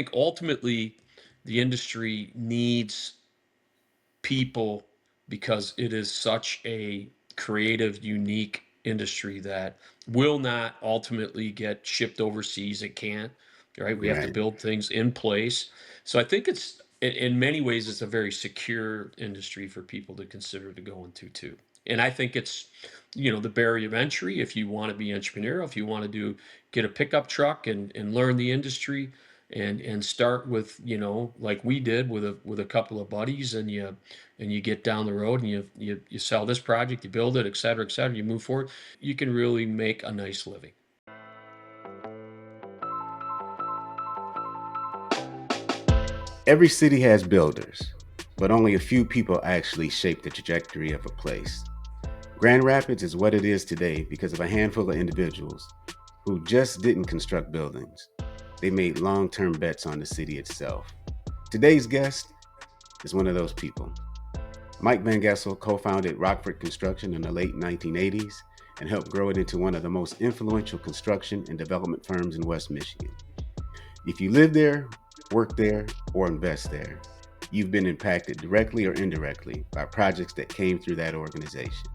think ultimately the industry needs people because it is such a creative, unique industry that will not ultimately get shipped overseas. It can't, right? We have to Right. build things in place. So I think it's in many ways it's a very secure industry for people to consider to go into too. And I think it's, the barrier of entry if you want to be entrepreneurial, if you want to get a pickup truck and learn the industry and start with, like we did with a couple of buddies, and you get down the road and you sell this project, you build it, et cetera, you move forward, you can really make a nice living. Every city has builders, but only a few people actually shape the trajectory of a place. Grand Rapids is what it is today because of a handful of individuals who just didn't construct buildings. They made long term bets on the city itself. Today's guest is one of those people. Mike VanGessel co founded Rockford Construction in the late 1980s and helped grow it into one of the most influential construction and development firms in West Michigan. If you live there, work there, or invest there, you've been impacted directly or indirectly by projects that came through that organization.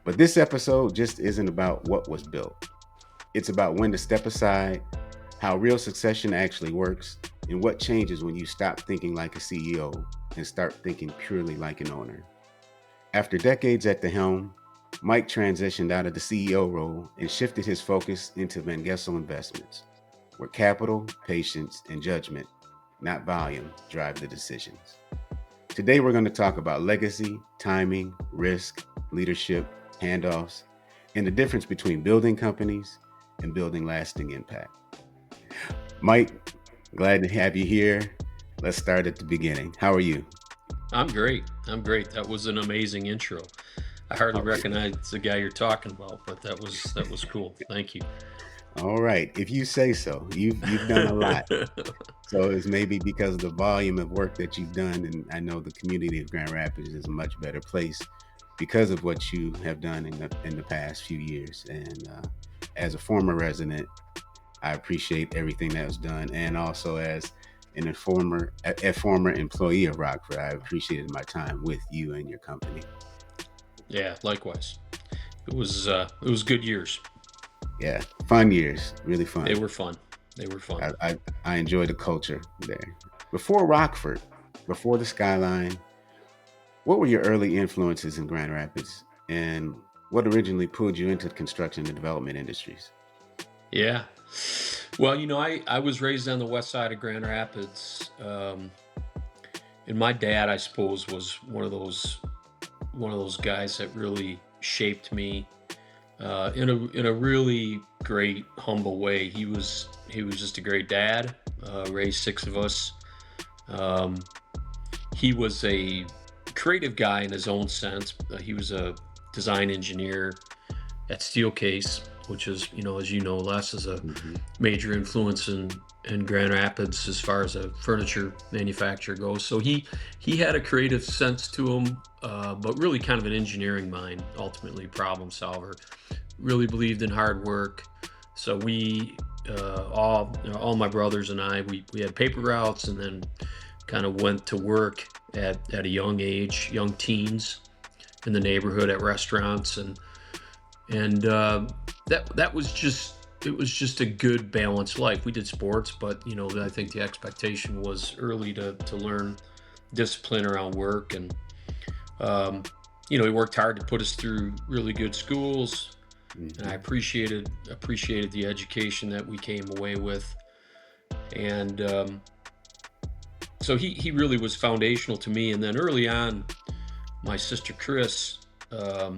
But this episode just isn't about what was built. It's about when to step aside, how real succession actually works, and what changes when you stop thinking like a CEO and start thinking purely like an owner. After decades at the helm, Mike transitioned out of the CEO role and shifted his focus into VanGessel Investments, where capital, patience, and judgment, not volume, drive the decisions. Today, we're going to talk about legacy, timing, risk, leadership, handoffs, and the difference between building companies and building lasting impact. Mike, glad to have you here. Let's start at the beginning. How are you? I'm great. That was an amazing intro. I hardly All right. recognize the guy you're talking about, but that was cool. Thank you. All right. If you say so, you've done a lot. So it's maybe because of the volume of work that you've done, and I know the community of Grand Rapids is a much better place because of what you have done in the past few years. And as a former resident, I appreciate everything that was done, and also as a former employee of Rockford, I appreciated my time with you and your company. Yeah, likewise. It was good years. Yeah, fun years, really They fun. were fun. They were fun. I enjoy the culture there. Before Rockford, before the skyline, what were your early influences in Grand Rapids, and what originally pulled you into the construction and development industries? Yeah. Well, I was raised on the west side of Grand Rapids, and my dad, I suppose, was one of those guys that really shaped me in a really great, humble way. He was just a great dad. Raised six of us. Um, he was a creative guy in his own sense. He was a design engineer at Steelcase, which is, as you know, Les is a Hmm. major influence in Grand Rapids as far as a furniture manufacturer goes. So he had a creative sense to him, but really kind of an engineering mind, ultimately problem solver. Really believed in hard work. So we all my brothers and I, we had paper routes, and then kind of went to work at a young age, young teens in the neighborhood at restaurants, and that was just it was just a good balanced life. We did sports, but I think the expectation was early to learn discipline around work, and um, he worked hard to put us through really good schools, and I Hmm. appreciated the education that we came away with, and so he really was foundational to me. And then early on, my sister Chris, um,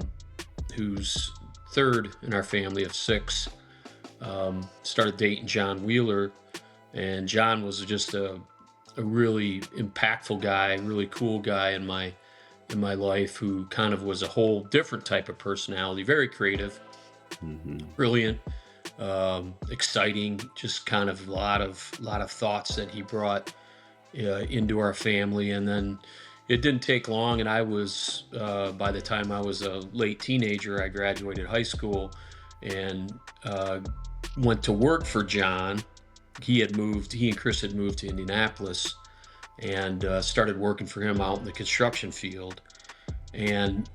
who's third in our family of six, started dating John Wheeler, and John was just a really impactful guy, really cool guy in my life, who kind of was a whole different type of personality, very creative, Hmm. brilliant, exciting, just kind of a lot of thoughts that he brought into our family. And then it didn't take long, and I was by the time I was a late teenager, I graduated high school and went to work for John he and Chris had moved to Indianapolis, and started working for him out in the construction field. And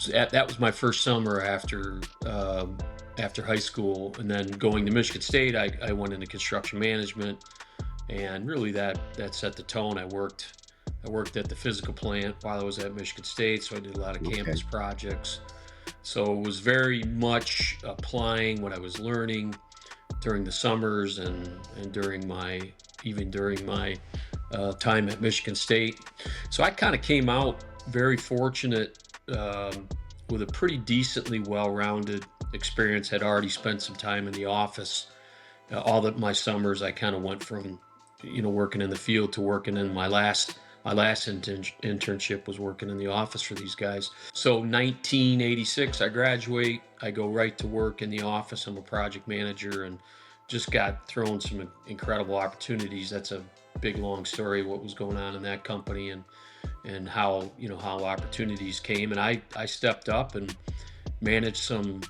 that was my first summer after high school, and then going to Michigan State, I went into construction management, and really that set the tone. I worked at the physical plant while I was at Michigan State, so I did a lot of Okay. campus projects. So it was very much applying what I was learning during the summers, and during my time at Michigan State. So I kind of came out very fortunate, with a pretty decently well-rounded experience. Had already spent some time in the office. All that my summers, I kind of went from, working in the field to working in my last internship was working in the office for these guys. So 1986, I graduate. I go right to work in the office. I'm a project manager, and just got thrown some incredible opportunities. That's a big long story, what was going on in that company, and how opportunities came, and I stepped up and managed some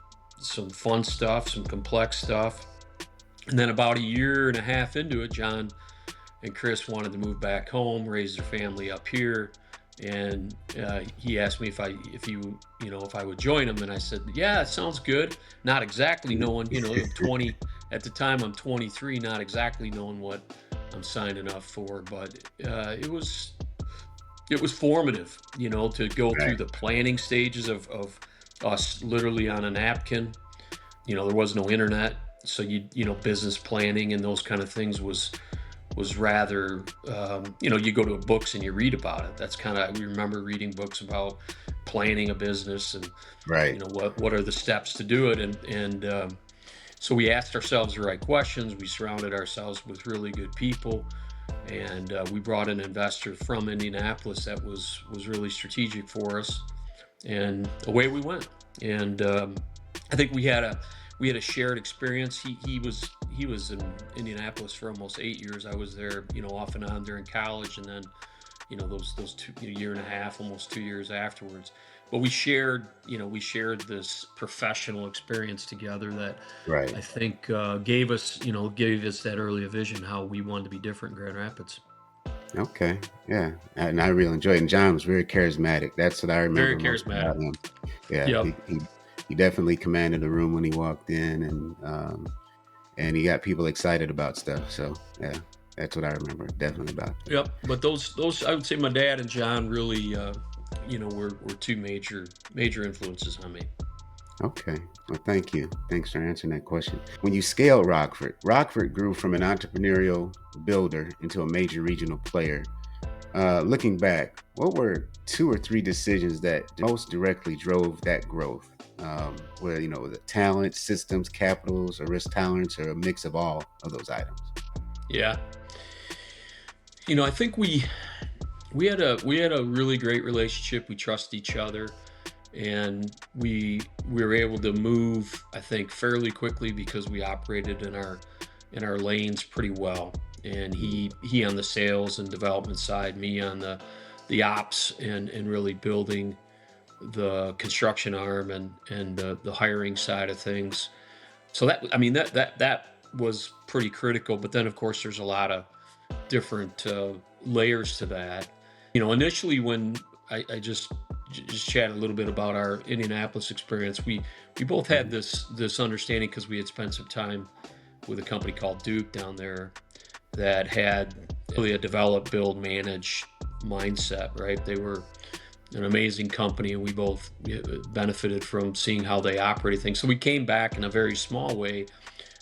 fun stuff, some complex stuff. And then about a year and a half into it, John and Chris wanted to move back home, raise their family up here, and he asked me if I would join him, and I said, yeah, it sounds good. Not exactly knowing, I'm 20 at the time. I'm 23, not exactly knowing what I'm signing up for, but it was formative, to go through Right. the planning stages of us literally on a napkin. There was no internet, so business planning and those kind of things was rather, you go to books and you read about it. That's kind of, we remember reading books about planning a business, and Right. what are the steps to do it, and so we asked ourselves the right questions. We surrounded ourselves with really good people, and we brought an investor from Indianapolis that was really strategic for us, and away we went. And I think we had a shared experience. He was in Indianapolis for almost 8 years. I was there, off and on during college, and then those year and a half, almost 2 years afterwards. But we shared this professional experience together that Right. I think gave us that early vision how we wanted to be different in Grand Rapids. Okay. Yeah. And I really enjoyed it. And John was very charismatic. That's what I Very remember most charismatic. about him. Yeah. Yep. He definitely commanded the room when he walked in, and he got people excited about stuff. So yeah, that's what I remember definitely about. Yep. But those I would say my dad and John really, were two major influences on me. Okay. Well, thank you. Thanks for answering that question. When you scaled Rockford grew from an entrepreneurial builder into a major regional player. Looking back, what were two or three decisions that most directly drove that growth? Where, the talent, systems, capitals, or risk tolerance, or a mix of all of those items? Yeah. I think we had a really great relationship. We trust each other, and we were able to move, I think, fairly quickly because we operated in our lanes pretty well. And he on the sales and development side, me on the ops, and really building the construction arm, and the hiring side of things. So that, I mean, that was pretty critical. But then, of course, there's a lot of different layers to that. Initially, when I just chat a little bit about our Indianapolis experience, we both had Mhm. this understanding, because we had spent some time with a company called Duke down there that had really a develop, build, manage mindset. Right? They were an amazing company, and we both benefited from seeing how they operated things. So we came back in a very small way.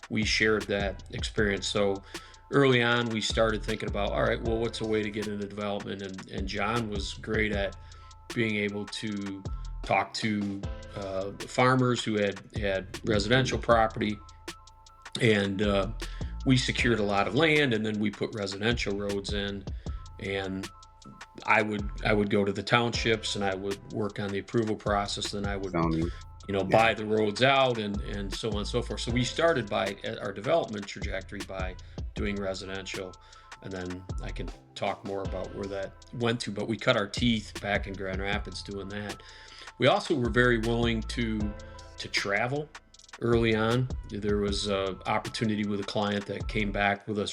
We shared that experience. So early on, we started thinking about, all right, well, what's a way to get into development? And John was great at being able to talk to farmers who had residential property, and we secured a lot of land, and then we put residential roads in, and I would go to the townships, and I would work on the approval process. Then I would, Zoning. Yeah. buy the roads out, and so on and so forth. So we started by our development trajectory by doing residential, and then I can talk more about where that went to. But we cut our teeth back in Grand Rapids doing that. We also were very willing to travel, early on. There was a opportunity with a client that came back with us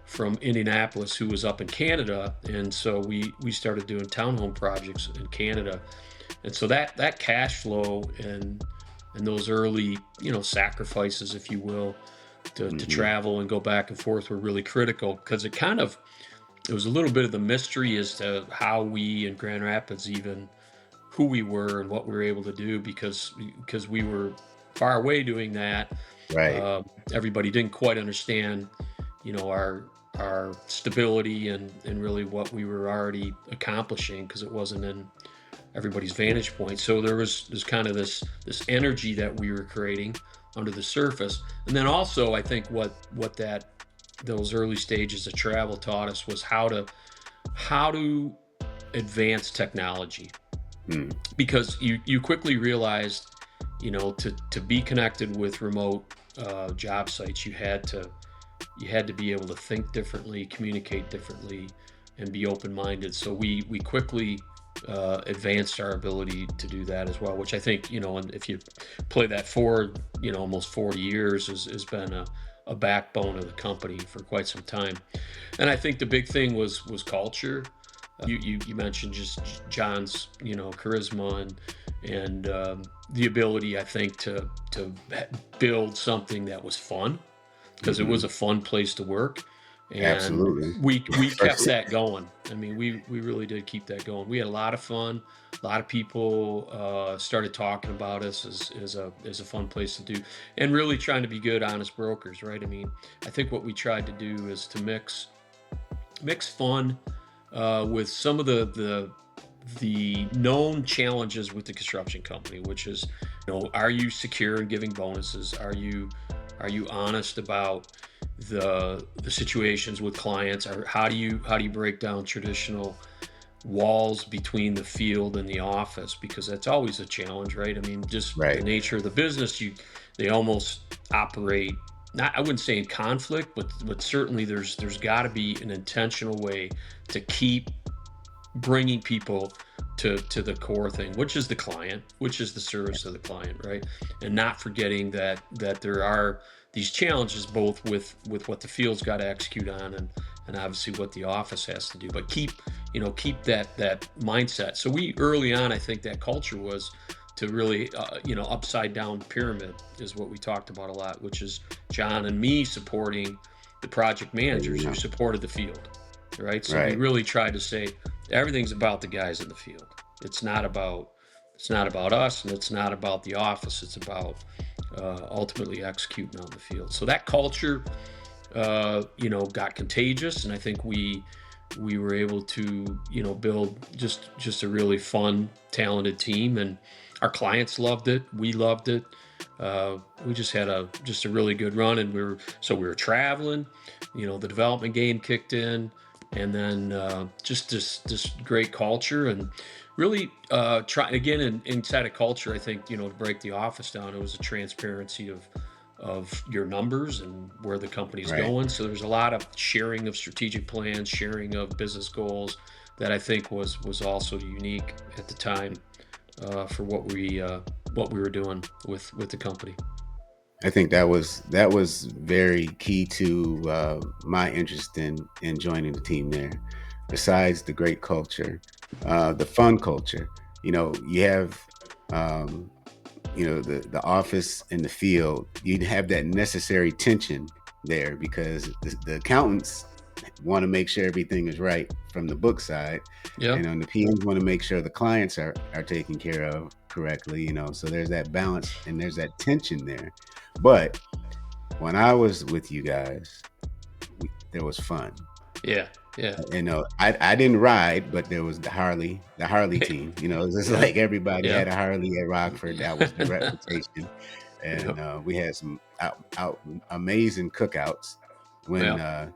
from Indianapolis who was up in Canada, and so we started doing townhome projects in Canada, and so that cash flow and those early sacrifices, if you will, to Hmm. travel and go back and forth were really critical because it was a little bit of the mystery as to how we in Grand Rapids even who we were and what we were able to do because we were far away doing that. Right. Uh, Everybody didn't quite understand, our stability and really what we were already accomplishing because it wasn't in everybody's vantage point. So there's kind of this energy that we were creating under the surface, and then also I think what that those early stages of travel taught us was how to advance technology Mm. because you quickly realized, to be connected with remote job sites, you had to be able to think differently, communicate differently, and be open-minded. So we quickly advanced our ability to do that as well, which I think, and if you play that forward, almost 40 years has been a backbone of the company for quite some time. And I think the big thing was culture. You mentioned just John's charisma and the ability, I think, to build something that was fun because it was Hmm. a fun place to work, and Absolutely. we kept First, that going. I mean, we really did keep that going. We had a lot of fun. A lot of people started talking about us as a fun place to do, and really trying to be good, honest brokers, right? I mean, I think what we tried to do is to mix fun with some of the known challenges with the construction company, which is, are you secure in giving bonuses? Are you honest about the situations with clients? Or how do you break down traditional walls between the field and the office? Because that's always a challenge, right? I mean, just the right. nature of the business, they almost operate, not, I wouldn't say in conflict, but certainly there's got to be an intentional way to keep bringing people to the core thing, which is the client, which is the service of the client, right? And not forgetting that there are these challenges both with what the field's got to execute on and obviously what the office has to do, but keep that mindset. So we early on, I think that culture was to really upside down pyramid is what we talked about a lot, which is John and me supporting the project There you managers who go. supported the field, right? So we Right. really tried to say everything's about the guys in the field. It's not about us, and it's not about the office. It's about ultimately executing on the field. So that culture, got contagious, and I think we were able to build just a really fun, talented team, and our clients loved it. We loved it. We just had a really good run, and we were traveling. The development game kicked in, and then just this great culture, and really try again inside a culture. I think to break the office down, it was a transparency of your numbers and where the company's Right. going. So there's a lot of sharing of strategic plans, sharing of business goals that I think was also unique at the time for what we were doing with the company. I think that was very key to my interest in joining the team there. Besides the great culture, the fun culture. You have um, the office and the field. You'd have that necessary tension there because the accountants want to make sure everything is right from the book side, Yeah, and on the PMs want to make sure the clients are taken care of correctly. So there's that balance and there's that tension there. But when I was with you guys, there was fun. yeah, yeah, I didn't ride, but there was the Harley team. It was just yeah, like everybody yeah, had a Harley at Rockford. That was the reputation, yeah, and we had some out amazing cookouts when yeah, uh,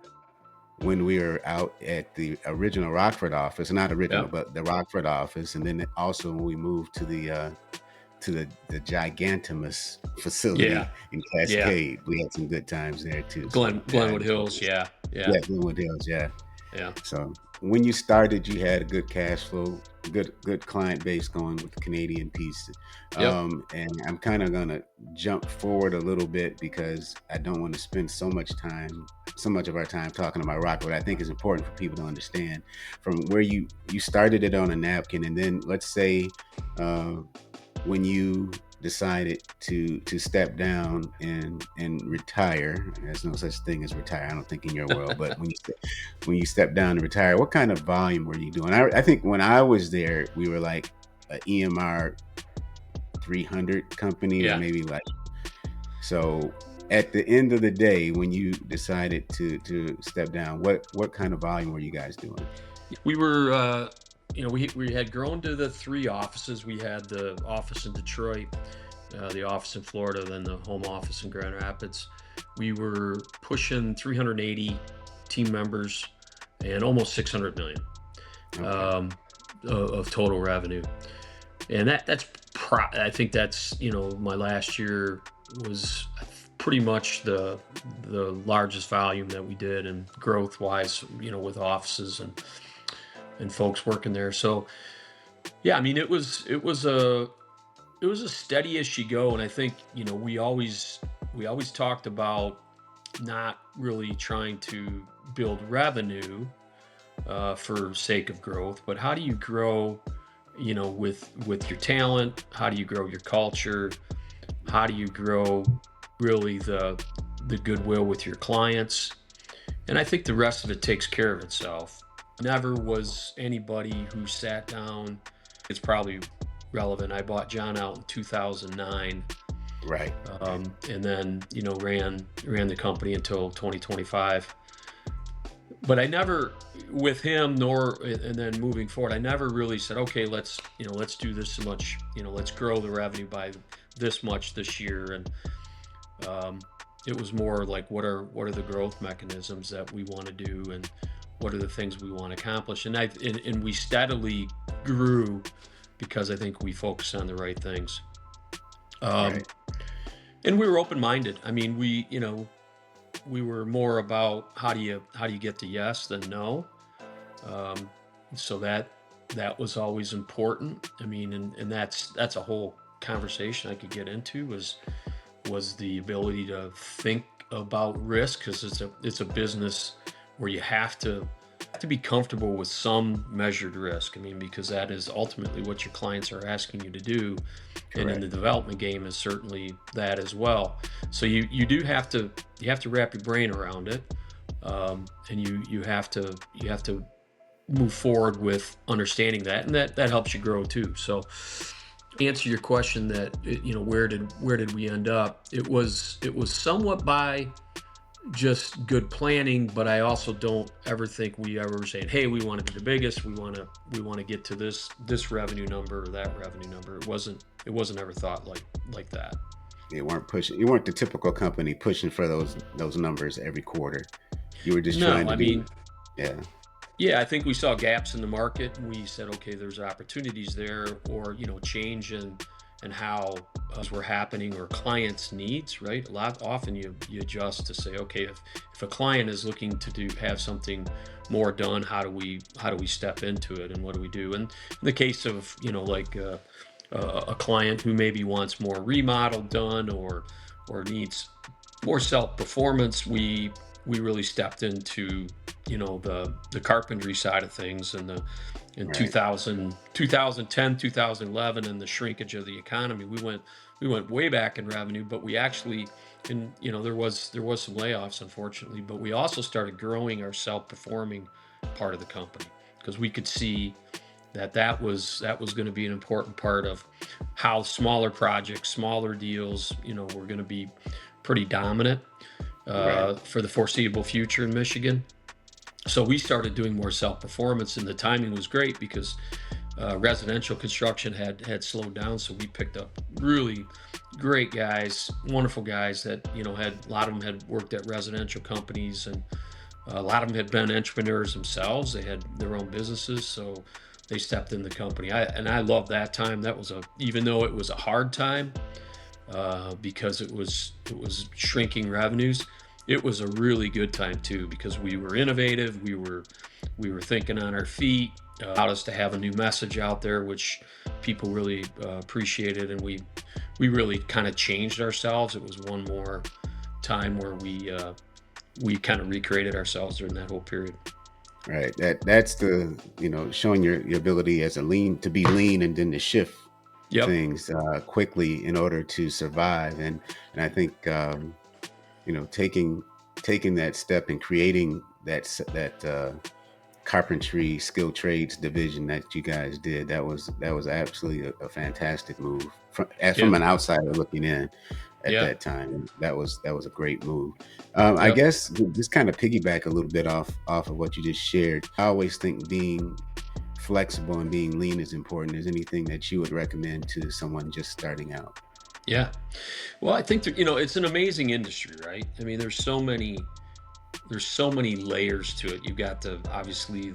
when we were out at the original Rockford office, not yeah, original, but the Rockford office, and then also when we moved to the gigantimous yeah, facility in yeah. Cascade, we had some good times there too. So yeah, I Glenwood enjoyed Hills, this. yeah, yeah, Yeah, Glenwood Hills, yeah. Yeah. So when you started, you had a good cash flow, good client base going with the Canadian piece. Yep. And I'm kind of gonna jump forward a little bit because I don't want to spend so much of our time talking about Rockwood. I think it's important for people to understand from where you started it on a napkin, and then let's say uh, when you decided to step down and retire. There's no such thing as retire, I don't think, in your world. But when you step down and retire, what kind of volume were you doing? I think when I was there, we were like a EMR 300 company, or Yeah. maybe like so. At the end of the day, when you decided to step down, what kind of volume were you guys doing? We were, we had grown to the 3 offices. We had the office in Detroit, the office in Florida, then the home office in Grand Rapids. We were pushing 380 team members and almost 600 million Okay. um, of total revenue. And I think that's, my last year was pretty much the largest volume that we did, and growth wise, with offices and folks working there. So yeah, I mean, it was a steady as she go. And I think, we always talked about not really trying to build revenue for sake of growth, but how do you grow, with your talent? How do you grow your culture? How do you grow really the goodwill with your clients? And I think the rest of it takes care of itself. Never was anybody who sat down. It's probably relevant. I bought John out in 2009, Right. Right. and then ran the company until 2025. But I never, with him, nor and then moving forward, I never really said, okay, let's do this so much. Let's grow the revenue by this much this year. And um, it was more like, what are the growth mechanisms that we want to do, and what are the things we want to accomplish? And we steadily grew because I think we focused on the right things. Um, Right. and we were open-minded. I mean, we were more about how do you get to yes than no. Um, so that was always important. I mean, and that's a whole conversation I could get into, was the ability to think about risk, because it's a business where you have to be comfortable with some measured risk. I mean, because that is ultimately what your clients are asking you to do, and in the Correct. development game is certainly that as well. So you have to wrap your brain around it, and you have to move forward with understanding that, and that helps you grow too. So answer your question, that where did we end up? It was somewhat by just good planning, but I also don't ever think we ever were saying, hey, we want to be the biggest, we want to get to this revenue number or that revenue number. It wasn't ever thought like that. You weren't pushing. You weren't the typical company pushing for those numbers every quarter. You were just No, trying to I do. mean, Yeah. yeah, I think we saw gaps in the market, and we said, okay, there's opportunities there, or change in how were happening, or clients' needs. Right, a lot often you adjust to say, okay, if a client is looking to have something more done, how do we step into it, and what do we do? And in the case of like a client who maybe wants more remodel done, or needs more self performance, we really stepped into the carpentry side of things, and the in Right. 2000 2010 2011, and the shrinkage of the economy. We went way back in revenue, but we actually, and there was some layoffs, unfortunately, but we also started growing our self-performing part of the company, because we could see that was going to be an important part of how smaller projects, smaller deals, were going to be pretty dominant Right. for the foreseeable future in Michigan. So we started doing more self-performance, and the timing was great, because residential construction had slowed down. So we picked up really great guys, wonderful guys that had a lot of them had worked at residential companies, and a lot of them had been entrepreneurs themselves. They had their own businesses, so they stepped in the company. I love that time. That was even though it was a hard time, because it was shrinking revenues. it was a really good time too, because we were innovative, we were thinking on our feet, allowed us to have a new message out there, which people really appreciated, and we really kind of changed ourselves. It was one more time where we kind of recreated ourselves during that whole period. Right. That's the, showing your ability as a lean to be lean and then to shift Yep. things quickly in order to survive. And I think taking that step and creating that carpentry skilled trades division that you guys did, that was absolutely a fantastic move from Yeah. an outsider looking in at Yeah. that time. That was a great move. I Yep. guess just kind of piggyback a little bit off of what you just shared. I always think being flexible and being lean is important. Is anything that you would recommend to someone just starting out? Yeah. Well, I think that, it's an amazing industry, right? I mean, there's so many layers to it. You've got obviously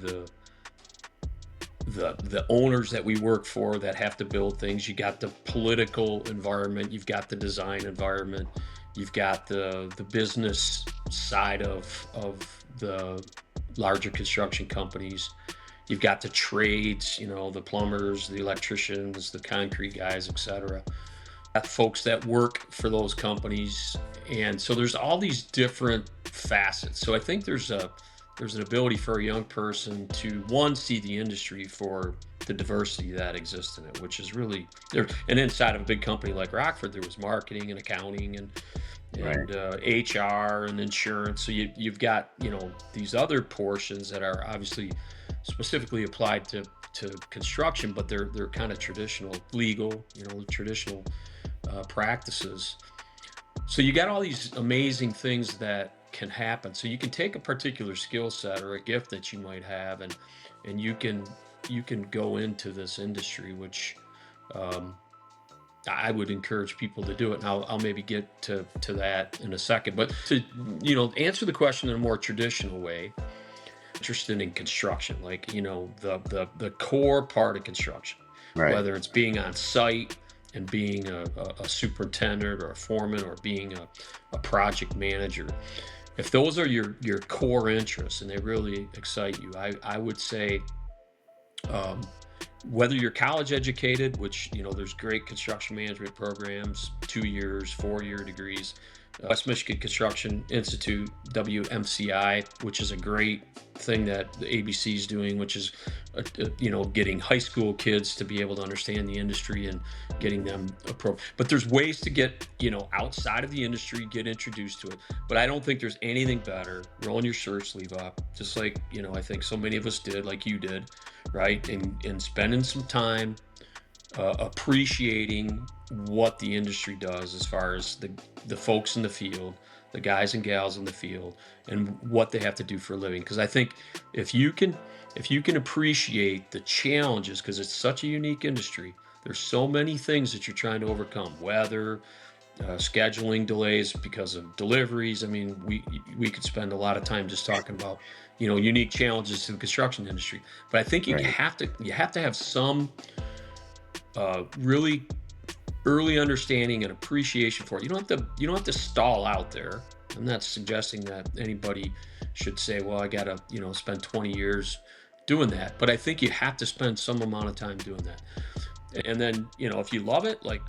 the owners that we work for that have to build things. You got the political environment, you've got the design environment, you've got the business side of the larger construction companies. You've got the trades, the plumbers, the electricians, the concrete guys, etc. Folks that work for those companies. And so there's all these different facets. So I think there's an ability for a young person to, one, see the industry for the diversity that exists in it, which is really there. And inside of a big company like Rockford, there was marketing and accounting Right. and HR and insurance. So you've got these other portions that are obviously specifically applied to construction, but they're kind of traditional legal, traditional practices. So you got all these amazing things that can happen. So you can take a particular skill set or a gift that you might have, and you can go into this industry, which um, I would encourage people to do it. And I'll maybe get to that in a second. But to answer the question in a more traditional way, interested in construction, like the core part of construction, Right. whether it's being on site and being a superintendent or a foreman or being a project manager. If those are your core interests and they really excite you, I would say, um, whether you're college educated, which there's great construction management programs, 2 years, 4-year degrees. West Michigan Construction Institute, WMCI, which is a great thing that the ABC is doing, which is getting high school kids to be able to understand the industry and getting them but there's ways to get outside of the industry, get introduced to it. But I don't think there's anything better rolling your shirt sleeve up, just like I think so many of us did, like you did, right? And spending some time appreciating what the industry does as far as the folks in the field, the guys and gals in the field, and what they have to do for a living. Because I think if you can appreciate the challenges, because it's such a unique industry, there's so many things that you're trying to overcome, weather, scheduling delays because of deliveries. I mean, we could spend a lot of time just talking about unique challenges to the construction industry. But I think Right. you have to have some really early understanding and appreciation for it. You don't have to stall out there. I'm not suggesting that anybody should say, well, I gotta spend 20 years doing that. But I think you have to spend some amount of time doing that. And then if you love it, like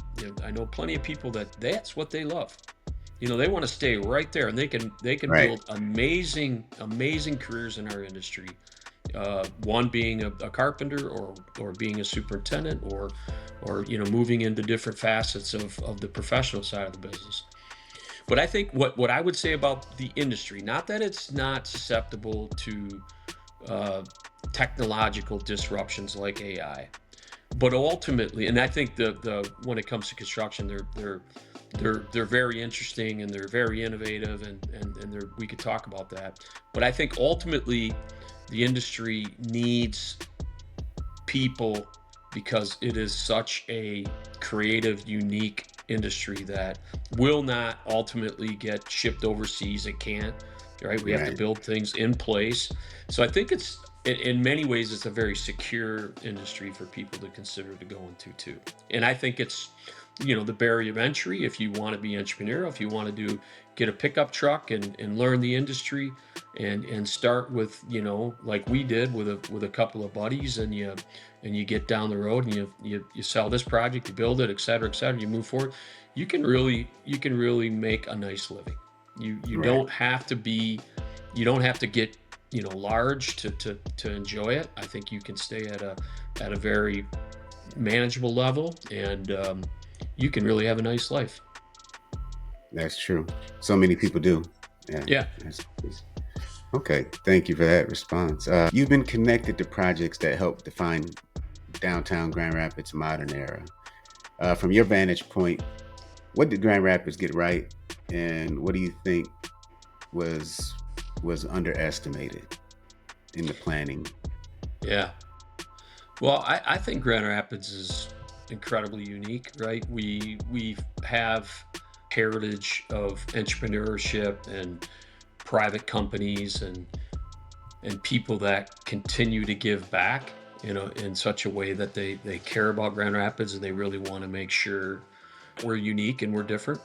I know plenty of people that's what they love. They want to stay right there, and they can Right. build amazing careers in our industry. One being a carpenter, or being a superintendent, or moving into different facets of the professional side of the business. But I think what I would say about the industry, not that it's not susceptible to uh, technological disruptions like AI, but ultimately, and I think the when it comes to construction, they're very interesting and they're very innovative, and we could talk about that. But I think ultimately the industry needs people, because it is such a creative, unique industry that will not ultimately get shipped overseas. It can't, right? We have to Right. build things in place. So I think in many ways, it's a very secure industry for people to consider to go into too. And I think the barrier of entry if you want to be entrepreneurial, if you want to get a pickup truck and learn the industry and start with, like we did with a couple of buddies, and you get down the road and you sell this project, you build it, et cetera, you move forward. You can really make a nice living. You Right. don't have to be, you don't have to get, large to enjoy it. I think you can stay at a very manageable level, and you can really have a nice life. That's true. So many people do. Yeah. Yeah. Okay. Thank you for that response. You've been connected to projects that help define downtown Grand Rapids' modern era. From your vantage point, what did Grand Rapids get right, and what do you think was underestimated in the planning? Yeah. Well, I think Grand Rapids is incredibly unique, right? We have heritage of entrepreneurship and private companies and people that continue to give back, in such a way that they care about Grand Rapids, and they really want to make sure we're unique and we're different.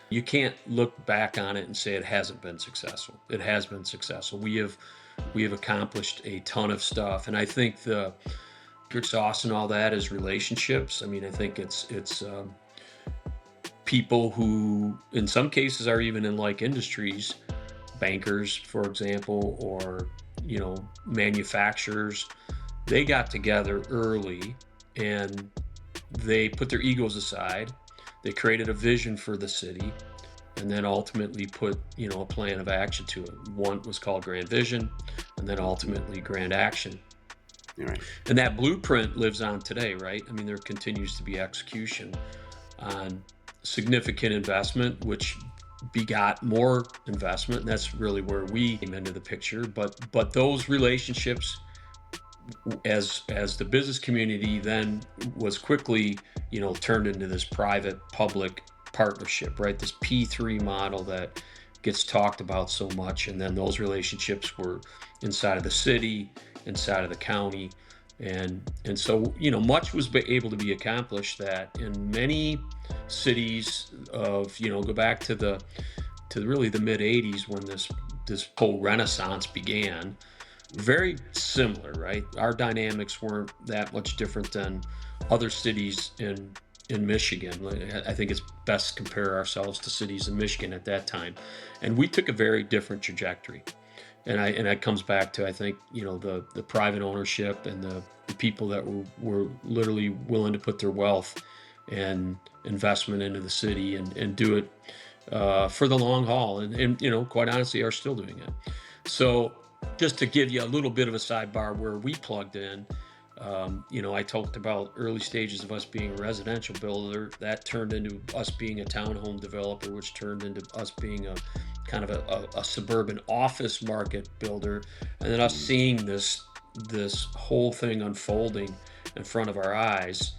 You can't look back on it and say it hasn't been successful. It has been successful. We have accomplished a ton of stuff, and I think the secret sauce and all that is relationships. I mean, I think it's people who, in some cases, are even in like industries, bankers, for example, or manufacturers. They got together early and they put their egos aside. They created a vision for the city, and then ultimately put a plan of action to it. One was called Grand Vision, and then ultimately Grand Action. All right. And that blueprint lives on today, right? I mean, there continues to be execution on significant investment, which begot more investment. And that's really where we came into the picture. But those relationships, as the business community then was quickly, turned into this private public partnership, right? This P3 model that gets talked about so much. And then those relationships were inside of the city, inside of the county. And so, much was able to be accomplished that in many cities of, go back to really the mid 80s when this whole renaissance began. Very similar, right? Our dynamics weren't that much different than other cities in Michigan. I think it's best to compare ourselves to cities in Michigan at that time. And we took a very different trajectory. And that comes back to, I think, the private ownership and the people that were literally willing to put their wealth and investment into the city and do it for the long haul. And quite honestly, are still doing it. So just to give you a little bit of a sidebar where we plugged in, I talked about early stages of us being a residential builder. That turned into us being a townhome developer, which turned into us being a kind of a suburban office market builder, and then us seeing this whole thing unfolding in front of our eyes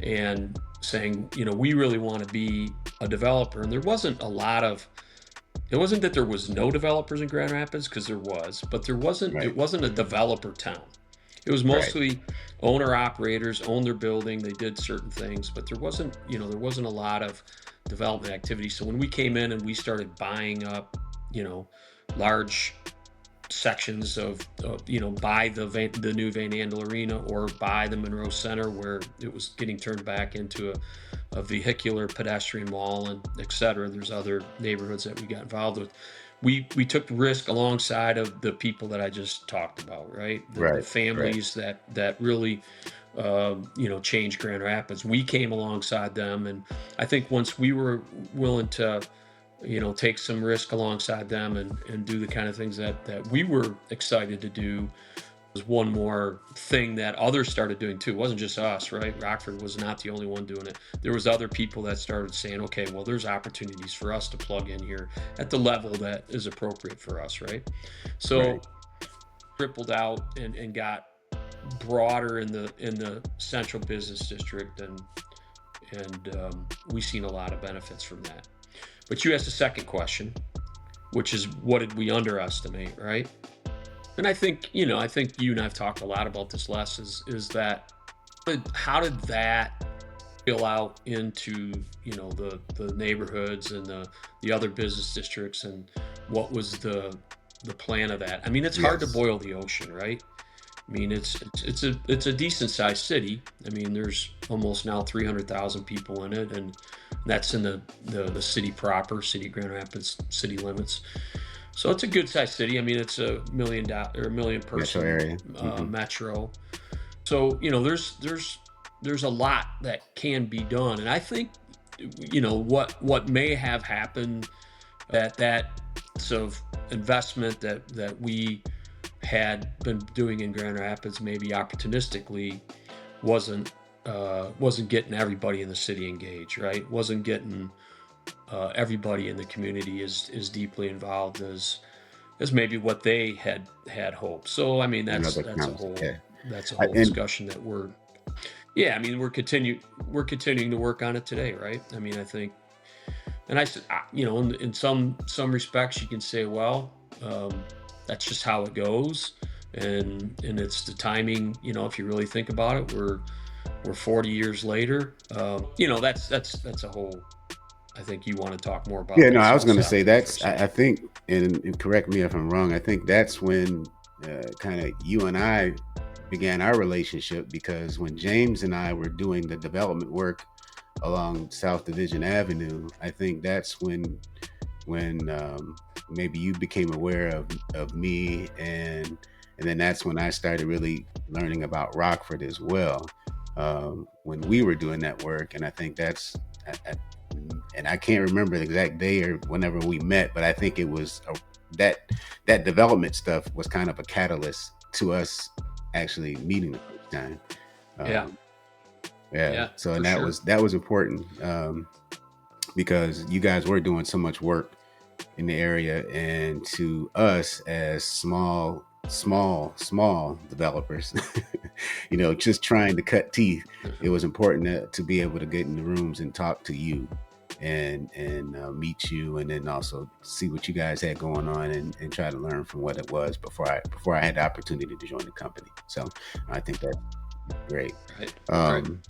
and saying, we really want to be a developer. And it wasn't that there was no developers in Grand Rapids, because there was, but Right. it wasn't a developer town. It was Right. mostly owner operators, owned their building, they did certain things, but there wasn't a lot of development activity. So when we came in and we started buying up, large sections of by the new Van Andel Arena, or by the Monroe Center, where it was getting turned back into a vehicular pedestrian mall, and et cetera. There's other neighborhoods that we got involved with. We took risk alongside of the people that I just talked about, right? The Right. families that really changed Grand Rapids. We came alongside them, and I think once we were willing to take some risk alongside them and do the kind of things that we were excited to do, was one more thing that others started doing too. It wasn't just us, right? Rockford was not the only one doing it. There was other people that started saying, okay, well, there's opportunities for us to plug in here at the level that is appropriate for us, right? So Right. rippled out and got broader in the central business district, and we've seen a lot of benefits from that. But you asked a second question, which is, what did we underestimate, right? And I think you and I've talked a lot about this, Les, is that how did that spill out into, the neighborhoods and the other business districts, and what was the plan of that. I mean, it's hard to Yes. boil the ocean, right? I mean, it's a decent sized city. I mean, there's almost now 300,000 people in it, and that's in the city proper, city Grand Rapids city limits. So it's a good sized city. I mean, it's a million Metro person area. metro. So there's a lot that can be done, and I think what may have happened, that sort of investment that we had been doing in Grand Rapids, maybe opportunistically, wasn't getting everybody in the city engaged, right? Wasn't getting everybody in the community is deeply involved as maybe what they had hoped. So I mean, that's Another that's a council. whole Yeah. that's a I, whole and discussion that I mean, we're continuing to work on it today, right? I mean, I think, and I said, in some respects, you can say, well, that's just how it goes, and it's the timing. If you really think about it, we're 40 years later. That's a whole. I think you want to talk more about yeah, no, that, I so was I'll going to stop say there for a that's, I second. think, and correct me if I'm wrong, I think that's when kind of you and I began our relationship, because when James and I were doing the development work along South Division Avenue, I think that's when maybe you became aware of me, and then that's when I started really learning about Rockford as well, when we were doing that work. And I think and I can't remember the exact day or whenever we met, but I think it was that that development stuff was kind of a catalyst to us actually meeting the first time. Yeah, Um, yeah. yeah, So, for and sure. that was important, because you guys were doing so much work in the area, and to us as small developers, just trying to cut teeth, it was important to be able to get in the rooms and talk to you, and meet you, and then also see what you guys had going on, and try to learn from what it was before I had the opportunity to join the company. So I think that's great. Right, right. um,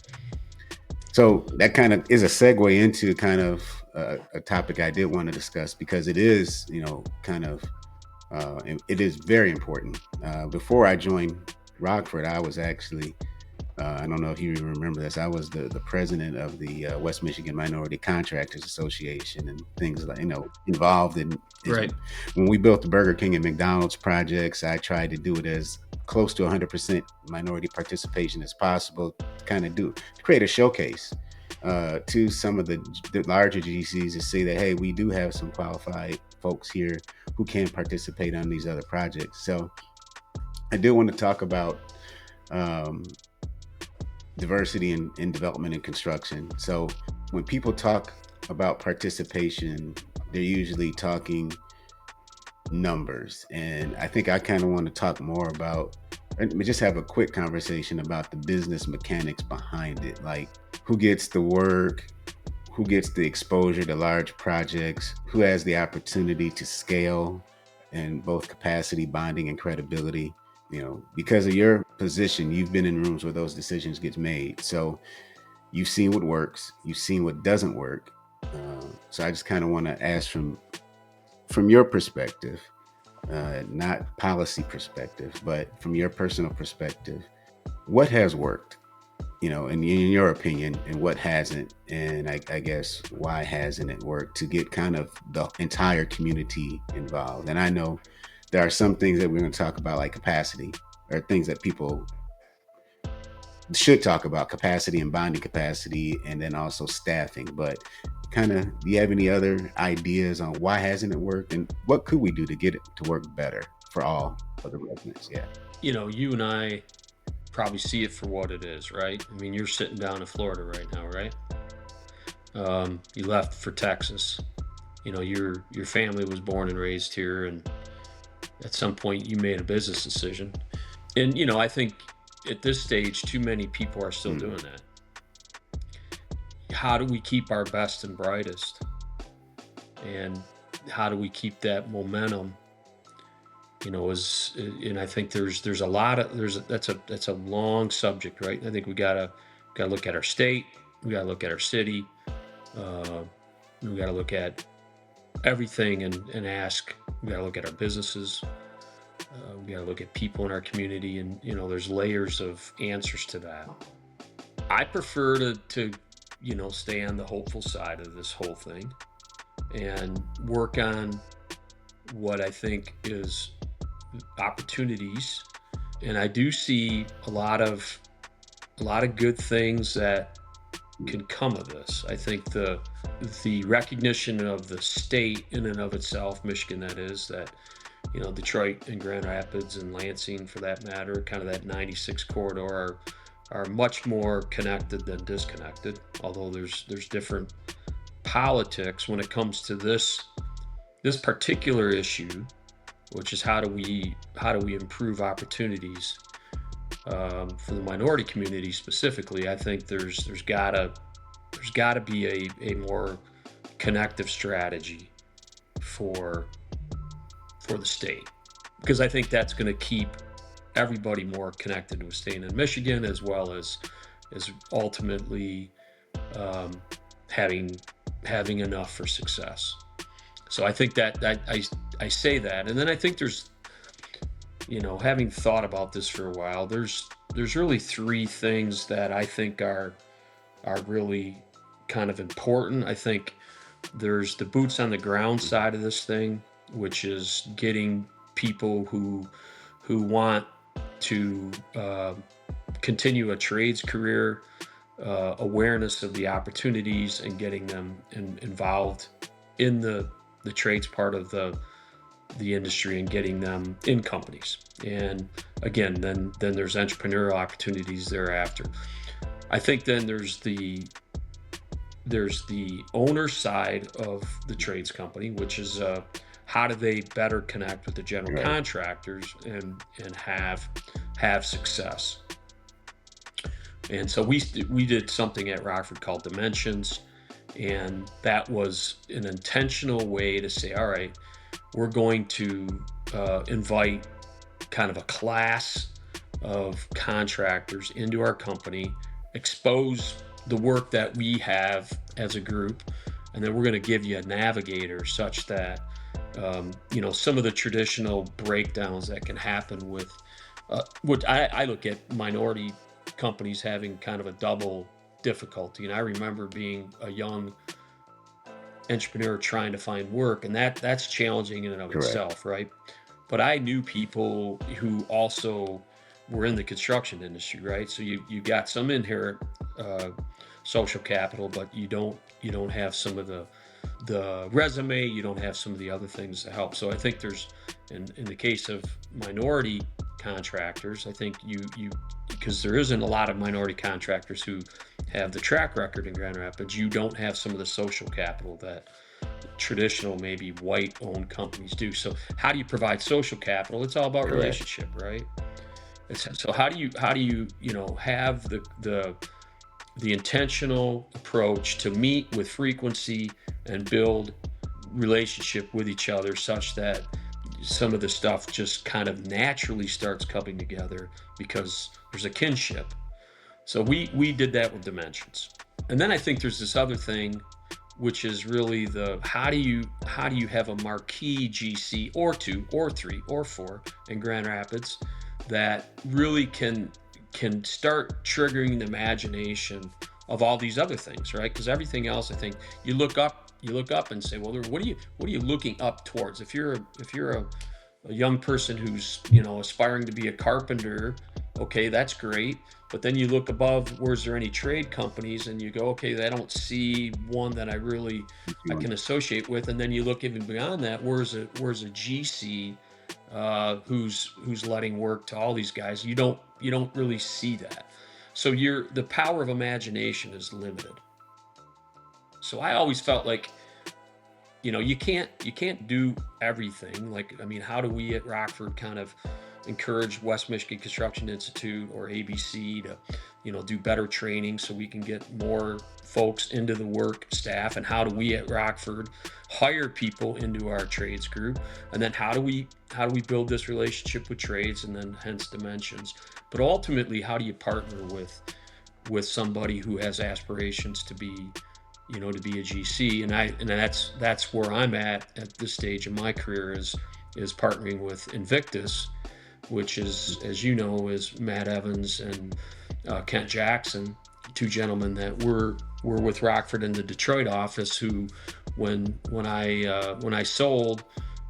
so that kind of is a segue into kind of a topic I did want to discuss, because it is, kind of, it is very important. Before I joined Rockford, I was actually, I don't know if you even remember this, I was the president of the West Michigan Minority Contractors Association, and things like, involved in Right. when we built the Burger King and McDonald's projects. I tried to do it as close to 100% minority participation as possible, to kind of create a showcase to some of the larger GCs, to say that, hey, we do have some qualified folks here who can participate on these other projects. So I do want to talk about um, diversity in development and construction. So when people talk about participation, they're usually talking numbers. And I think I kind of want to talk more about, and we just have a quick conversation about the business mechanics behind it. Like, who gets the work, who gets the exposure to large projects, who has the opportunity to scale in both capacity, bonding, and credibility. Because of your position, you've been in rooms where those decisions get made. So you've seen what works, you've seen what doesn't work. So I just kind of want to ask from your perspective, not policy perspective, but from your personal perspective, what has worked, in your opinion, and what hasn't, and I guess why hasn't it worked to get kind of the entire community involved? And I know there are some things that we're going to talk about, like capacity, or things that people should talk about: capacity and bonding capacity, and then also staffing. But kind of, do you have any other ideas on why hasn't it worked, and what could we do to get it to work better for all of the residents? Yeah. You and I probably see it for what it is, right? I mean, you're sitting down in Florida right now, right? You left for Texas. Your family was born and raised here, and at some point you made a business decision. And I think at this stage, too many people are still Mm. doing that. How do we keep our best and brightest? And how do we keep that momentum? And I think there's a lot of that's a long subject, right? I think we gotta look at our state, We got to look at our city. We got to look at everything and ask. We got to look at our businesses. We got to look at people in our community, and there's layers of answers to that. I prefer to stay on the hopeful side of this whole thing and work on what I think is opportunities. And I do see a lot of good things that can come of this. I think the recognition of the state in and of itself, Michigan, that is, that Detroit and Grand Rapids and Lansing, for that matter, kind of that 96 corridor, are much more connected than disconnected. Although there's different politics when it comes to this particular issue, which is how do we improve opportunities for the minority community specifically. I think there's gotta be a more connective strategy for the state, because I think that's going to keep everybody more connected to staying in Michigan, as well as ultimately having enough for success. So I think that I say that, and then I think there's, having thought about this for a while, there's really three things that I think are really kind of important. I think there's the boots on the ground side of this thing, which is getting people who want to continue a trades career, awareness of the opportunities, and getting them involved in the trades part of the industry, and getting them in companies. And again, then there's entrepreneurial opportunities thereafter. I think then there's the owner side of the trades company, which is how do they better connect with the general contractors and have success. And so we did something at Rockford called Dimensions, and that was an intentional way to say, all right, we're going to invite kind of a class of contractors into our company, expose the work that we have as a group, and then we're going to give you a navigator such that some of the traditional breakdowns that can happen with what I look at minority companies having kind of a double difficulty. And I remember being a young entrepreneur trying to find work, and that's challenging in and of itself, right? But I knew people who also were in the construction industry, right? So you got some inherent social capital, but you don't have some of the resume, you don't have some of the other things to help. So I think there's, in the case of minority contractors, I think you because there isn't a lot of minority contractors who have the track record in Grand Rapids, you don't have some of the social capital that traditional, maybe white-owned companies do. So how do you provide social capital? It's all about relationship, right? So how do you have the intentional approach to meet with frequency and build relationship with each other, such that some of the stuff just kind of naturally starts coming together because there's a kinship. So we did that with Dimensions. And then I think there's this other thing, which is really the how do you have a marquee GC or 2 or 3 or 4 in Grand Rapids that really can start triggering the imagination of all these other things, right? Because everything else, I think you look up and say, well, what are you looking up towards? If you're a young person who's aspiring to be a carpenter, okay, that's great. But then you look above, where's there any trade companies, and you go, okay, I don't see one that I can associate with. And then you look even beyond that, where's a GC who's letting work to all these guys? You don't really see that. So the power of imagination is limited. So I always felt like, you can't do everything. Like, I mean, how do we at Rockford kind of encourage West Michigan Construction Institute or ABC to, do better training so we can get more folks into the work staff? And how do we at Rockford hire people into our trades group? And then how do we build this relationship with trades, and then hence Dimensions? But ultimately, how do you partner with somebody who has aspirations to be, to be a GC. And that's where I'm at this stage in my career, is partnering with Invictus, which is, as you know, is Matt Evans and Kent Jackson, two gentlemen that were with Rockford in the Detroit office, who, when I sold,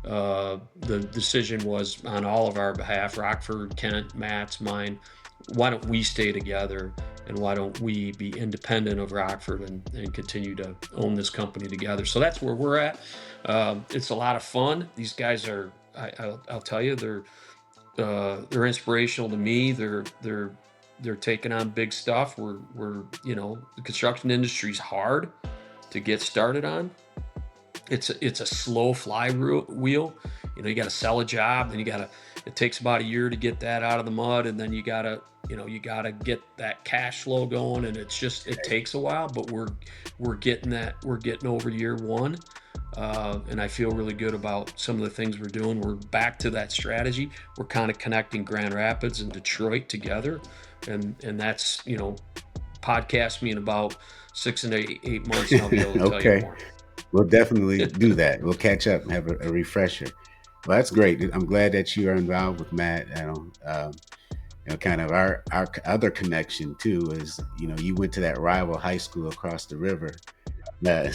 the decision was on all of our behalf, Rockford, Kent, Matt's, mine. Why don't we stay together, and why don't we be independent of Rockford and continue to own this company together? So that's where we're at. It's a lot of fun. These guys are, I'll tell you, they're inspirational to me. They're taking on big stuff. We're the construction industry's hard to get started on. It's a slow flywheel. You got to sell a job, then it takes about a year to get that out of the mud, and then you gotta get that cash flow going, and it takes a while, but we're getting over year one. And I feel really good about some of the things we're doing. We're back to that strategy. We're kind of connecting Grand Rapids and Detroit together, and that's, podcast me in about 6 and 8 months, and I'll be able to tell you more. We'll definitely do that. We'll catch up and have a refresher. Well, that's great. I'm glad that you are involved with Matt. Kind of our other connection too is, you went to that rival high school across the river. Yeah.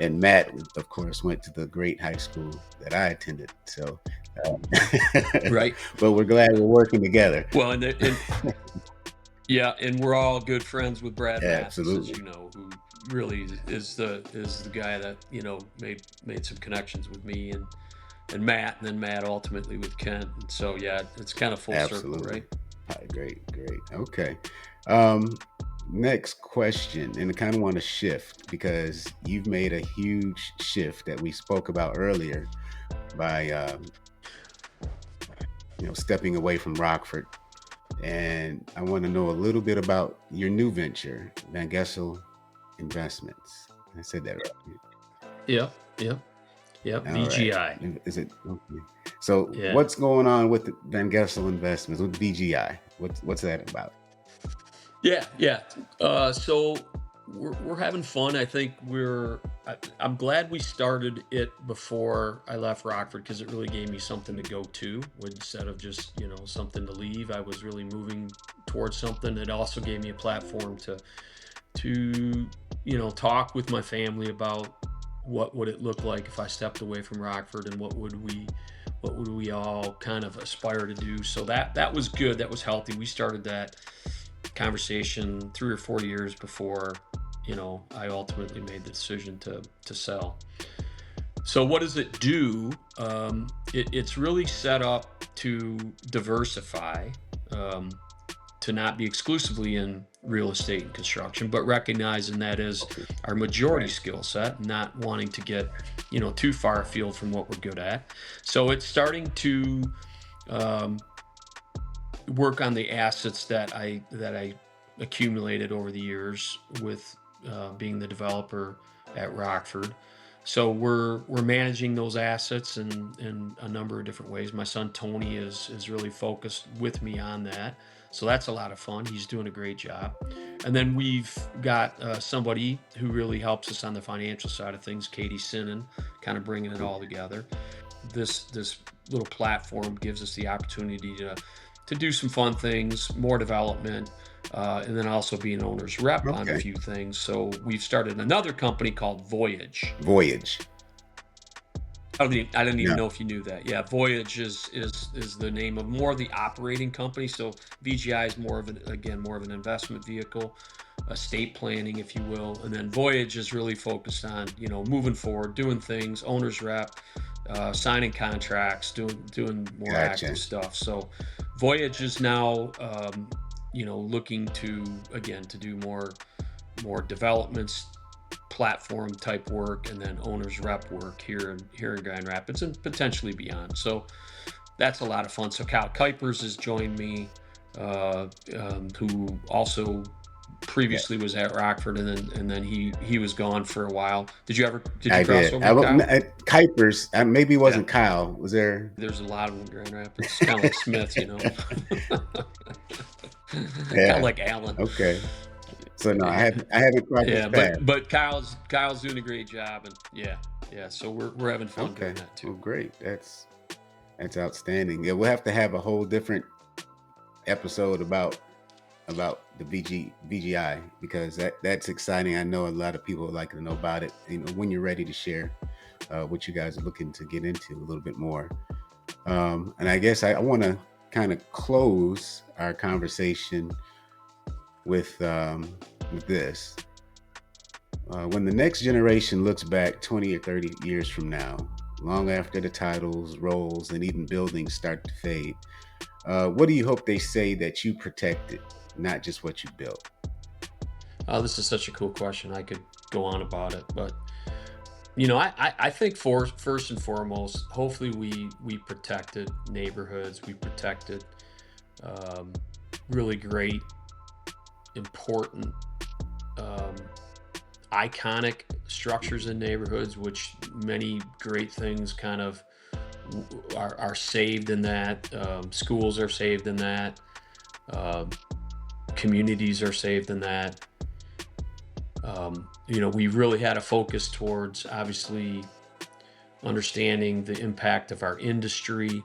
And Matt, of course, went to the great high school that I attended. So, right. But we're glad we're working together. Well, and we're all good friends with Brad Mathis, absolutely, as you know, who really is the guy that made some connections with me and Matt, and then Matt ultimately with Kent. And so it's kind of full circle, right? Great. Okay. Next question, and I kind of want to shift, because you've made a huge shift that we spoke about earlier by stepping away from Rockford. And I want to know a little bit about your new venture, VanGessel Investments. I said that right. Yep. VGI. Right. Is it okay? So what's going on with VanGessel Investments, with VGI? What's that about? Yeah. So we're having fun. I think I'm glad we started it before I left Rockford, because it really gave me something to go to instead of just, something to leave. I was really moving towards something. It also gave me a platform to talk with my family about what would it look like if I stepped away from Rockford, and what would we all kind of aspire to do. So that was good. That was healthy. We started that conversation 3 or 4 years before I ultimately made the decision to sell. So what does it do? It's really set up to diversify, to not be exclusively in real estate and construction, but recognizing that is our majority skill set, not wanting to get too far afield from what we're good at. So it's starting to work on the assets that I accumulated over the years with being the developer at Rockford. So we're managing those assets in a number of different ways. My son Tony is really focused with me on that. So that's a lot of fun. He's doing a great job. And then we've got somebody who really helps us on the financial side of things, Katie Sinnen, kind of bringing it all together. This little platform gives us the opportunity to do some fun things, more development, and then also be an owner's rep on a few things. So we've started another company called Voyage. I didn't even know if you knew that. Yeah, Voyage is the name of more of the operating company. So VGI is more of an investment vehicle, estate planning, if you will. And then Voyage is really focused on, moving forward, doing things, owner's rep, signing contracts, doing more active stuff. So Voyage is now, looking to do more developments, platform type work, and then owner's rep work here in Grand Rapids and potentially beyond. So that's a lot of fun. So Kyle Kuipers has joined me, who also previously was at Rockford, and then he was gone for a while. Did you cross over with Kyle? Kuipers, maybe it wasn't Kyle. Was there? There's a lot of them in Grand Rapids. It's kind of like Smith, Kind of Yeah. like Alan. Okay. So no, Yeah, I haven't crossed his yeah, path. but Kyle's doing a great job, and yeah. So we're having fun doing Okay. that Well, too. great. That's outstanding. Yeah, we'll have to have a whole different episode about the VGI because that's exciting. I know a lot of people would like to know about it. When you're ready to share what you guys are looking to get into a little bit more. And I guess I want to kind of close our conversation with this. When the next generation looks back 20 or 30 years from now, long after the titles, roles, and even buildings start to fade, what do you hope they say that you protected, not just what you built? This is such a cool question. I could go on about it, but I think first and foremost, hopefully we protected neighborhoods, we protected um, really great, important, um, iconic structures in neighborhoods, which many great things kind of are saved in that. Schools are saved in that. Um, Communities are saved in that. We really had a focus towards obviously understanding the impact of our industry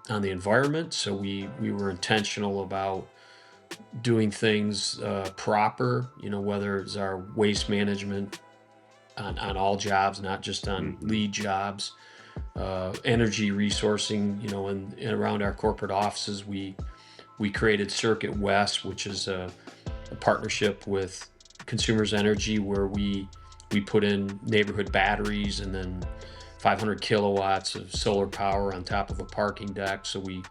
on the environment. So we were intentional about doing things proper, whether it's our waste management on all jobs, not just on Mm-hmm. lead jobs, energy resourcing, and around our corporate offices, we created Circuit West, which is a partnership with Consumers Energy, where we put in neighborhood batteries and then 500 kilowatts of solar power on top of a parking deck. So we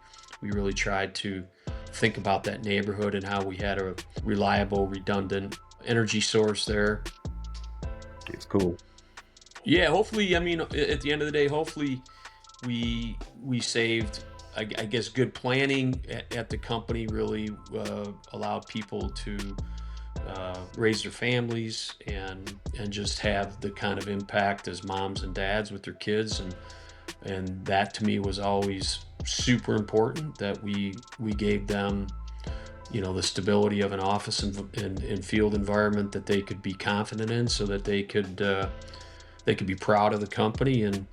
really tried to think about that neighborhood and how we had a reliable, redundant energy source there. It's cool. Yeah, hopefully, I mean, at the end of the day, hopefully we saved. I guess good planning at the company really allowed people to raise their families and just have the kind of impact as moms and dads with their kids, and that to me was always super important, that we gave them the stability of an office and field environment that they could be confident in, so that they could be proud of the company, and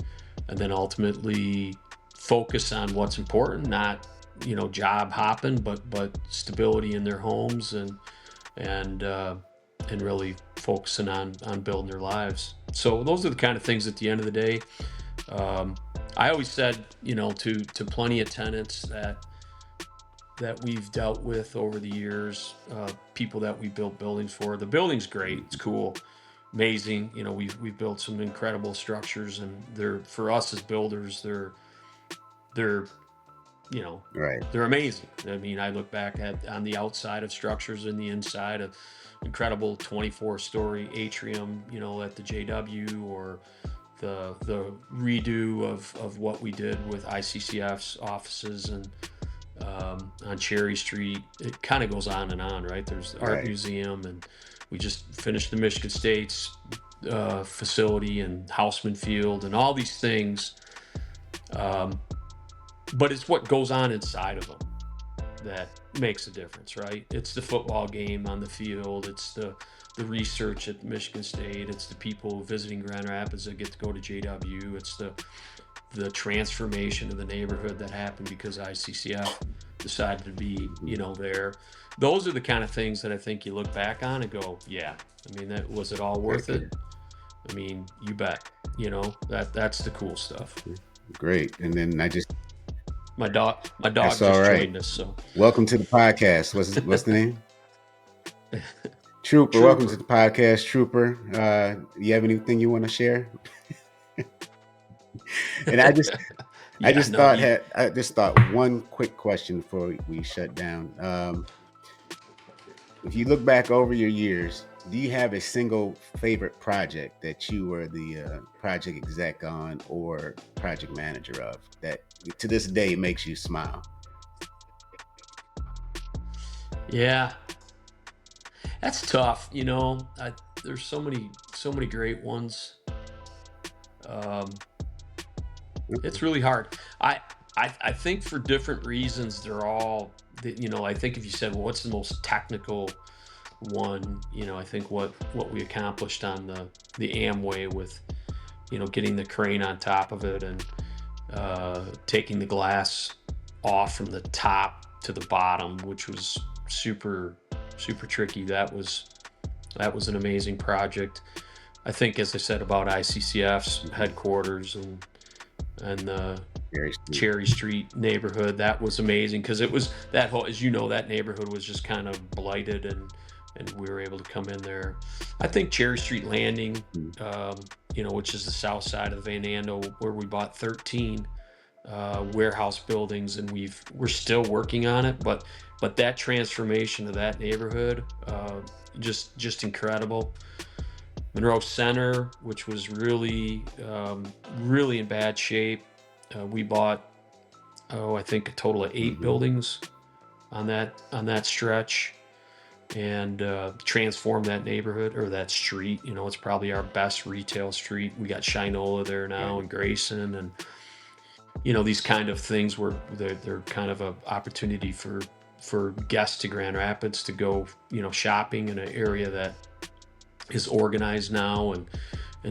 then ultimately focus on what's important, not job hopping, but stability in their homes, and really focusing on building their lives. So those are the kind of things at the end of the day. I always said, to plenty of tenants that we've dealt with over the years, people that we built buildings for. The building's great, it's cool, amazing. We've built some incredible structures, and they're, for us as builders, they're you know Right. they're amazing. I mean, I look back on the outside of structures and the inside of incredible 24-story atrium, at the JW, or the redo of what we did with ICCF's offices and on Cherry Street. It kind of goes on and on, right? There's the art Right. museum, and we just finished the Michigan State's facility and Houseman Field and all these things. But it's what goes on inside of them that makes a difference, right? It's the football game on the field. It's the research at Michigan State. It's the people visiting Grand Rapids that get to go to JW. It's the transformation of the neighborhood that happened because ICCF decided to be, there. Those are the kind of things that I think you look back on and go, yeah. I mean, that was it all worth Okay. it? I mean, you bet. That's the cool stuff. Great. And then My dog that's all just right. joined us, so Welcome to the podcast. What's the name? Trooper. Welcome to Trooper. the podcast, Trooper. You have anything you want to share? And I Yeah, just no, thought one quick question before we shut down. If you look back over your years, do you have a single favorite project that you were the project exec on or project manager of that to this day makes you smile? yeah, that's tough. There's so many great ones. Um, it's really hard. I think for different reasons, I think if you said, well, what's the most technical one, I think what we accomplished on the Amway with, getting the crane on top of it and taking the glass off from the top to the bottom, which was super tricky. That was an amazing project. I think, as I said, about ICCF's headquarters and the Cherry Street neighborhood, that was amazing, because it was that whole, as you know, that neighborhood was just kind of blighted, and we were able to come in there. I think Cherry Street Landing, which is the south side of Van Andel, where we bought 13 warehouse buildings, and we're still working on it, but that transformation of that neighborhood, just incredible. Monroe Center, which was really in bad shape. We bought, I think a total of 8 buildings on that stretch, and transformed that neighborhood, or that street. It's probably our best retail street. We got Shinola there now, and Grayson, and these kind of things where they're kind of an opportunity for guests to Grand Rapids to go, shopping in an area that is organized now and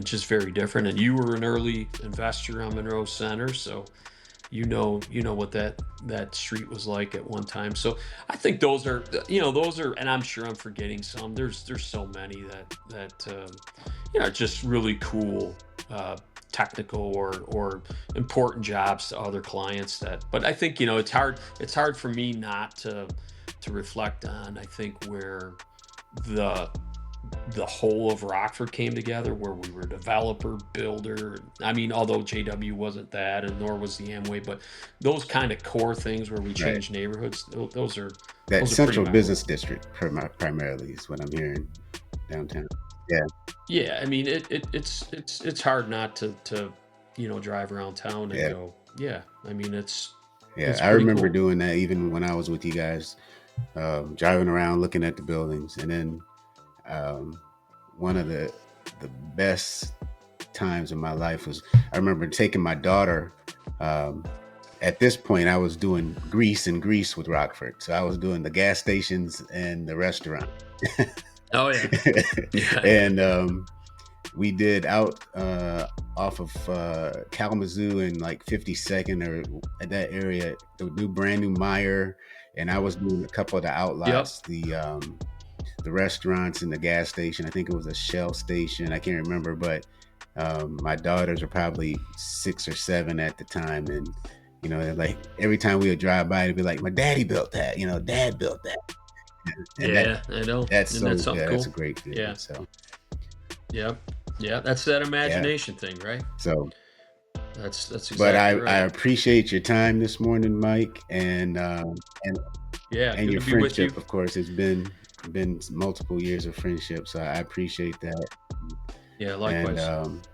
just very different. And you were an early investor on Monroe Center, so you know what that street was like at one time. So I think those are, and I'm sure I'm forgetting some. There's so many that are just really cool, technical or important jobs to other clients. But I think, it's hard for me not to reflect on, I think, where the whole of Rockford came together, where we were developer, builder. I mean, although JW wasn't that, and nor was the Amway, but those kind of core things where we changed neighborhoods, those are central business district primarily is what I'm hearing downtown. Yeah. I mean, it's hard not to drive around town and go, yeah. I mean, it's I remember doing that even when I was with you guys, driving around looking at the buildings. And then one of the best times of my life was, I remember taking my daughter. At this point, I was doing grease with Rockford, so I was doing the gas stations and the restaurant. Oh yeah. And we did out off of Kalamazoo and like 52nd, or at that area, the brand new Meyer, and I was doing a couple of the outlots, the restaurants and the gas station. I think it was a Shell station. I can't remember, but my daughters are probably 6 or 7 at the time, and like every time we would drive by, it'd be like, my daddy built that. Dad built that. And I know. That's cool. That's a great feeling. Yeah. So. Yeah, that's that imagination thing, right? So. That's exactly but I appreciate your time this morning, Mike, and your friendship. Of course, it's been multiple years of friendship, so I appreciate that. Yeah, likewise. And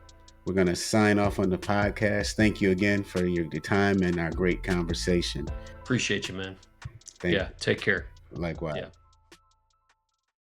we're gonna sign off on the podcast. Thank you again for your time and our great conversation. Appreciate you, man. Thank you. Take care. Likewise. Yeah.